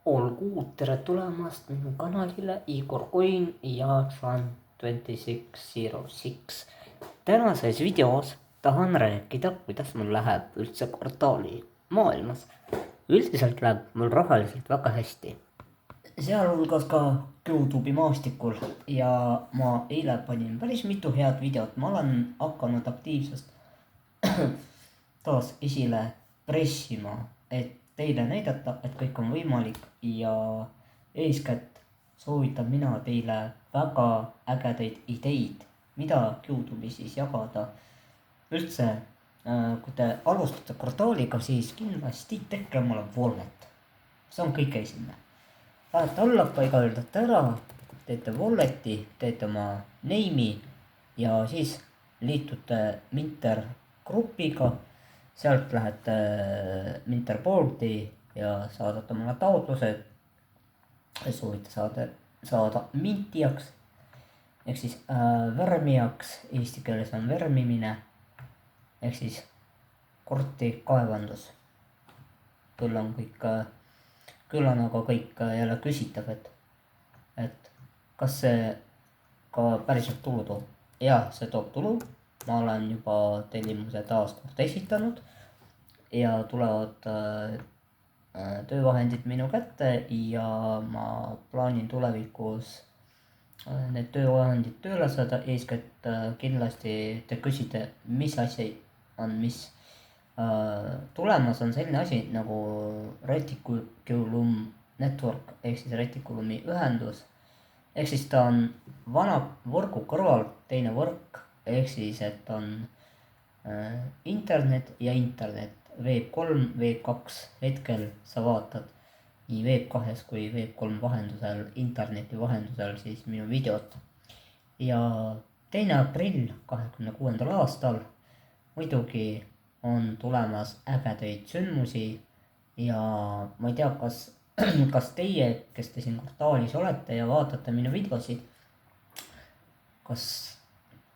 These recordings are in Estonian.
Olgu, tere tulemast minu kanalile Igor Coin ja Tran2606. Tänases videos tahan rääkida, kuidas mul läheb üldse kvartaali maailmas. Üldiselt läheb mul rahaliselt väga hästi. Sealhulgas ka YouTube'i maastikul ja ma eile panin päris mitu head videot. Ma olen hakanud aktiivsust taas esile pressima, et teile näidata, et kõik on võimalik ja eeskätt soovitan mina teile väga ägedaid ideid, mida YouTube'i siis jagada. Üldse, kui te alustate kvartaaliga, siis kindlasti tehke omale wallet. See on kõige esimene. Lähete allakka, ütlete ära, teete walleti, teete oma name'i ja siis liitute Minter grupiga. Sealt lähete Minterboardi ja saadate omale taotlused. Soovite saada mintijaks ehk siis värmijaks, eesti keeles on värmimine ehk siis korti kaevandus. Küll on aga kõik jälle küsitav, et kas see ka päriselt tulu toob. Ja see toob tulu. Ma olen juba tellimuse taas kord esitanud ja tulevad töövahendid minu kätte ja ma plaanin tulevikus need töövahendid tööle saada. Eeskätt kindlasti te küsite, mis asi on, mis tulemas on selline asi nagu Reticulum Network ehk siis Reticulumi ühendus. Ehk siis ta on vana võrgu kõrval teine võrk. Ehk siis, et on internet ja internet, Web3, Web2, hetkel sa vaatad nii Web2 kui Web3 vahendusel, interneti vahendusel siis minu videot. Ja 2. aprill 2026. aastal muidugi on tulemas ägedaid sündmusi ja ma ei tea, kas teie, kes te siin kvartaalis olete ja vaatate minu videosid, kas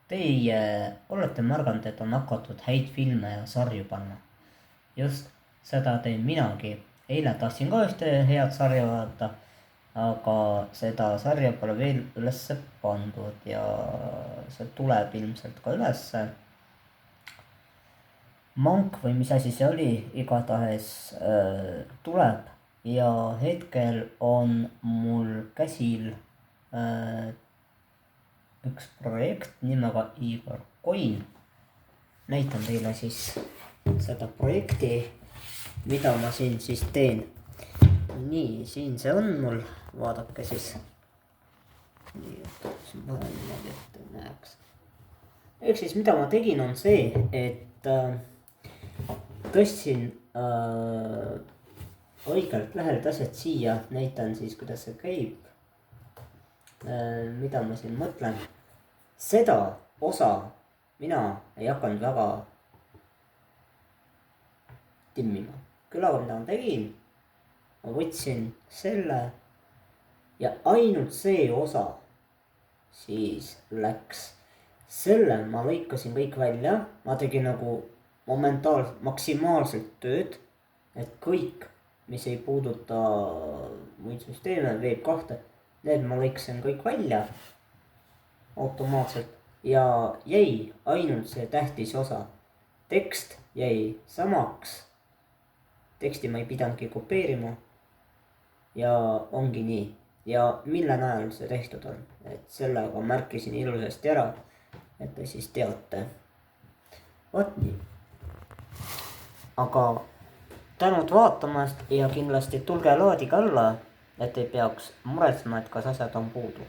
teie olete märganud, et on hakatud häid filme ja sarju panna. Just seda teen minagi. Eile tahtsin ka ühte head sarja vaadata, aga seda sarja pole veel ülesse pandud ja see tuleb ilmselt ka ülesse. Monk või mis asi see oli, igatahes tuleb ja hetkel on mul käsil üks projekt nimega Igor Coin. Näitan teile siis seda projekti, mida ma siin siis teen. Nii, siin see on mul, vaadake siis. Nii, siin panen niimoodi, et näeks. Ehk siis mida ma tegin on see, et tõstsin õigelt lehelt asjad siia, näitan siis, kuidas see käib. Mida ma siin mõtlen. Seda osa mina ei hakanud väga timmima. Küll aga mida ma tegin, ma võtsin selle ja ainult see osa siis läks. Selle ma lõikasin kõik välja. Ma tegin nagu maksimaalselt tööd, et kõik, mis ei puuduta muid süsteeme, Web2, need ma lõikasin kõik välja automaatselt ja jäi ainult see tähtis osa. Tekst jäi samaks. Teksti ma ei pidanudki kopeerima ja ongi nii. Ja mille najal see tehtud on, et sellega märkisin ilusasti ära, et te siis teate. Võt nii. Aga tänud vaatamast ja kindlasti tulge laadiga alla, et ei peaks muretsema, et kas asjad on puudu.